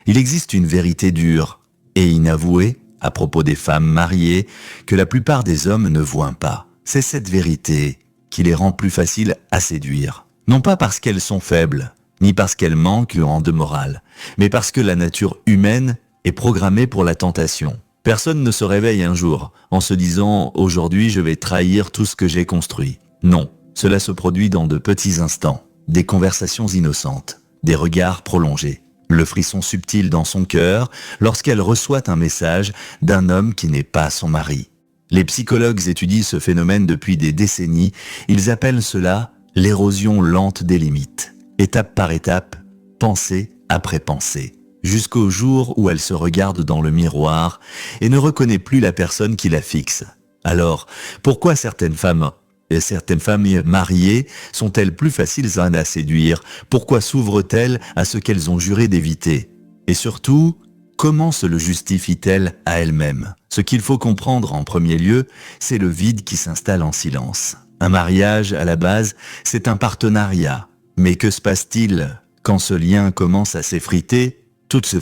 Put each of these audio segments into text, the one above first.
Il existe une vérité dure et inavouée à propos des femmes mariées que la plupart des hommes ne voient pas. C'est cette vérité qui les rend plus faciles à séduire. Non pas parce qu'elles sont faibles, ni parce qu'elles manquent de morale, mais parce que la nature humaine est programmée pour la tentation. Personne ne se réveille un jour en se disant « Aujourd'hui, je vais trahir tout ce que j'ai construit ». Non, cela se produit dans de petits instants, des conversations innocentes, des regards prolongés, le frisson subtil dans son cœur lorsqu'elle reçoit un message d'un homme qui n'est pas son mari. Les psychologues étudient ce phénomène depuis des décennies, ils appellent cela l'érosion lente des limites. Étape par étape, pensée après pensée, jusqu'au jour où elle se regarde dans le miroir et ne reconnaît plus la personne qui la fixe. Alors, pourquoi certaines femmes mariées sont-elles plus faciles à séduire? Pourquoi s'ouvrent-elles à ce qu'elles ont juré d'éviter? Et surtout, comment se le justifient-elles à elles-mêmes? Ce qu'il faut comprendre en premier lieu, c'est le vide qui s'installe en silence. Un mariage, à la base, c'est un partenariat. Mais que se passe-t-il quand ce lien commence à s'effriter? Toutes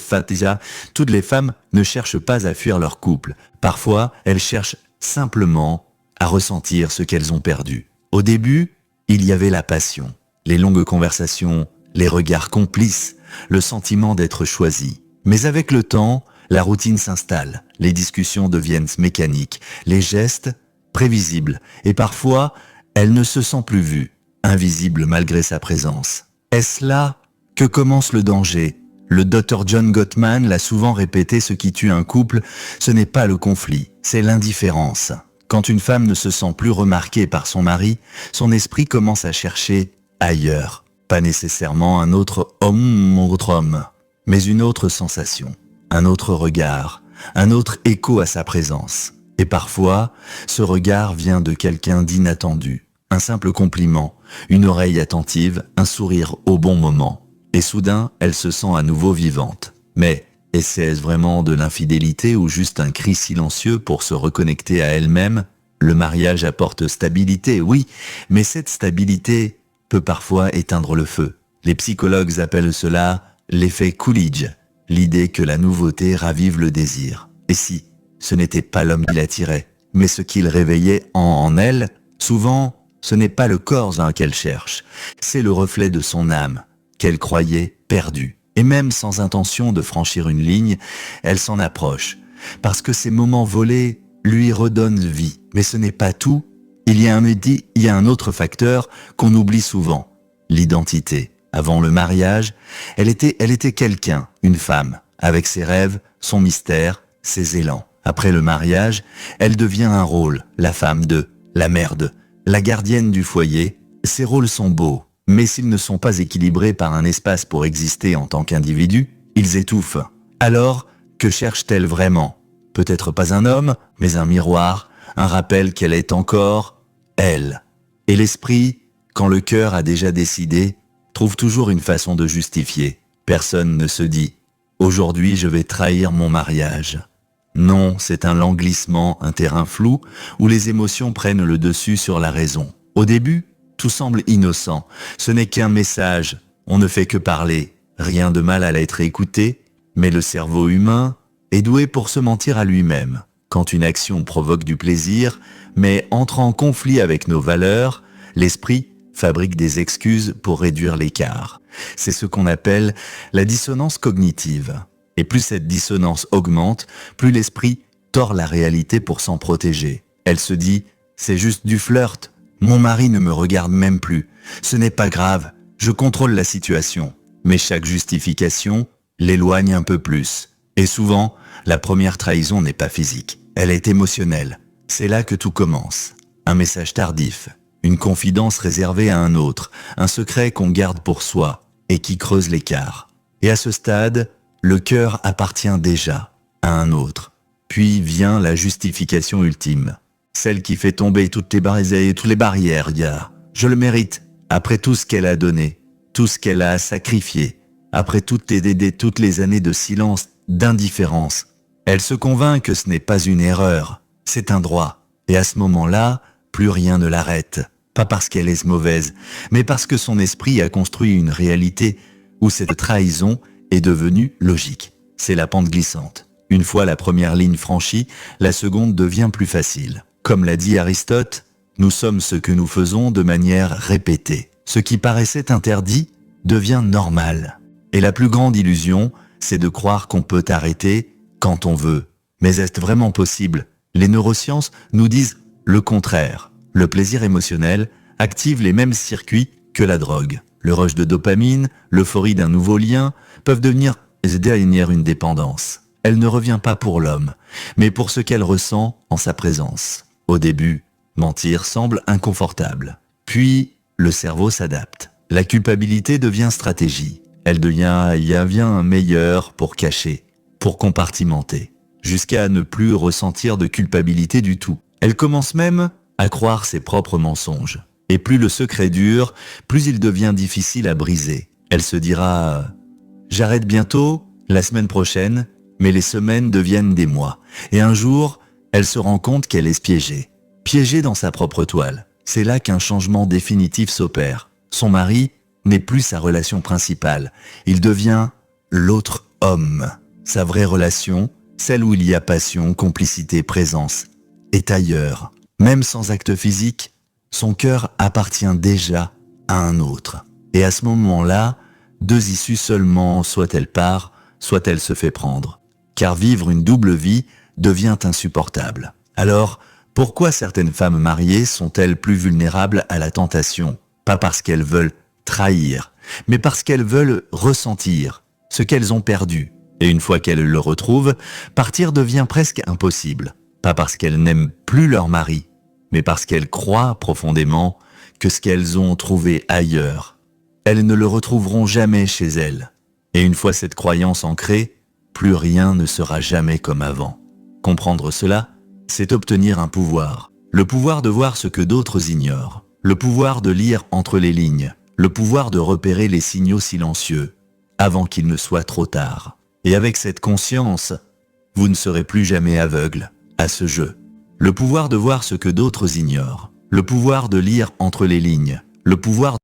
les femmes ne cherchent pas à fuir leur couple. Parfois, elles cherchent simplement à ressentir ce qu'elles ont perdu. Au début, il y avait la passion, les longues conversations, les regards complices, le sentiment d'être choisi. Mais avec le temps, la routine s'installe, les discussions deviennent mécaniques, les gestes prévisibles, et parfois, elle ne se sent plus vue, invisible malgré sa présence. Est-ce là que commence le danger? Le Dr John Gottman l'a souvent répété, ce qui tue un couple, ce n'est pas le conflit, c'est l'indifférence. Quand une femme ne se sent plus remarquée par son mari, son esprit commence à chercher ailleurs. Pas nécessairement un autre homme, mais une autre sensation, un autre regard, un autre écho à sa présence. Et parfois, ce regard vient de quelqu'un d'inattendu. Un simple compliment, une oreille attentive, un sourire au bon moment. Et soudain, elle se sent à nouveau vivante. Mais est-ce vraiment de l'infidélité ou juste un cri silencieux pour se reconnecter à elle-même? Le mariage apporte stabilité, oui, mais cette stabilité peut parfois éteindre le feu. Les psychologues appellent cela l'effet Coolidge, l'idée que la nouveauté ravive le désir. Et si ce n'était pas l'homme qui l'attirait, mais ce qu'il réveillait en elle, souvent, ce n'est pas le corps qu'elle cherche, c'est le reflet de son âme, qu'elle croyait perdue. Et même sans intention de franchir une ligne, elle s'en approche, parce que ces moments volés lui redonnent vie. Mais ce n'est pas tout, il y a un autre facteur qu'on oublie souvent, l'identité. Avant le mariage, elle était quelqu'un, une femme, avec ses rêves, son mystère, ses élans. Après le mariage, elle devient un rôle, la femme de, la mère de, la gardienne du foyer. Ces rôles sont beaux, mais s'ils ne sont pas équilibrés par un espace pour exister en tant qu'individu, ils étouffent. Alors, que cherche-t-elle vraiment? Peut-être pas un homme, mais un miroir, un rappel qu'elle est encore elle. Et l'esprit, quand le cœur a déjà décidé, trouve toujours une façon de justifier. Personne ne se dit « Aujourd'hui, je vais trahir mon mariage ». Non, c'est un languissement, un terrain flou, où les émotions prennent le dessus sur la raison. Au début, tout semble innocent. Ce n'est qu'un message. On ne fait que parler. Rien de mal à l'être écouté, mais le cerveau humain est doué pour se mentir à lui-même. Quand une action provoque du plaisir, mais entre en conflit avec nos valeurs, l'esprit fabrique des excuses pour réduire l'écart. C'est ce qu'on appelle la dissonance cognitive. Et plus cette dissonance augmente, plus l'esprit tord la réalité pour s'en protéger. Elle se dit « C'est juste du flirt. Mon mari ne me regarde même plus. Ce n'est pas grave. Je contrôle la situation. » Mais chaque justification l'éloigne un peu plus. Et souvent, la première trahison n'est pas physique. Elle est émotionnelle. C'est là que tout commence. Un message tardif, une confidence réservée à un autre, un secret qu'on garde pour soi et qui creuse l'écart. Et à ce stade, le cœur appartient déjà à un autre. Puis vient la justification ultime. Celle qui fait tomber toutes les barrières. Regarde, je le mérite. Après tout ce qu'elle a donné, tout ce qu'elle a sacrifié, après toutes les années de silence, d'indifférence, elle se convainc que ce n'est pas une erreur, c'est un droit. Et à ce moment-là, plus rien ne l'arrête. Pas parce qu'elle est mauvaise, mais parce que son esprit a construit une réalité où cette trahison est devenue logique. C'est la pente glissante. Une fois la première ligne franchie, la seconde devient plus facile. Comme l'a dit Aristote, nous sommes ce que nous faisons de manière répétée. Ce qui paraissait interdit devient normal. Et la plus grande illusion, c'est de croire qu'on peut arrêter quand on veut. Mais est-ce vraiment possible? Les neurosciences nous disent le contraire. Le plaisir émotionnel active les mêmes circuits que la drogue. Le rush de dopamine, l'euphorie d'un nouveau lien peuvent devenir derrière une dépendance. Elle ne revient pas pour l'homme, mais pour ce qu'elle ressent en sa présence. Au début, mentir semble inconfortable. Puis, le cerveau s'adapte. La culpabilité devient stratégie. Elle devient meilleure pour cacher, pour compartimenter, jusqu'à ne plus ressentir de culpabilité du tout. Elle commence même à croire ses propres mensonges. Et plus le secret dure, plus il devient difficile à briser. Elle se dira « J'arrête bientôt, la semaine prochaine », mais les semaines deviennent des mois. Et un jour, elle se rend compte qu'elle est piégée. Piégée dans sa propre toile. C'est là qu'un changement définitif s'opère. Son mari n'est plus sa relation principale. Il devient l'autre homme. Sa vraie relation, celle où il y a passion, complicité, présence, est ailleurs. Même sans acte physique, son cœur appartient déjà à un autre. Et à ce moment-là, deux issues seulement, soit elle part, soit elle se fait prendre. Car vivre une double vie devient insupportable. Alors, pourquoi certaines femmes mariées sont-elles plus vulnérables à la tentation? Pas parce qu'elles veulent trahir, mais parce qu'elles veulent ressentir ce qu'elles ont perdu. Et une fois qu'elles le retrouvent, partir devient presque impossible. Pas parce qu'elles n'aiment plus leur mari, mais parce qu'elles croient profondément que ce qu'elles ont trouvé ailleurs, elles ne le retrouveront jamais chez elles. Et une fois cette croyance ancrée, plus rien ne sera jamais comme avant. Comprendre cela, c'est obtenir un pouvoir. Le pouvoir de voir ce que d'autres ignorent. Le pouvoir de lire entre les lignes. Le pouvoir de repérer les signaux silencieux, avant qu'il ne soit trop tard. Et avec cette conscience, vous ne serez plus jamais aveugle à ce jeu. Le pouvoir de voir ce que d'autres ignorent. Le pouvoir de lire entre les lignes. Le pouvoir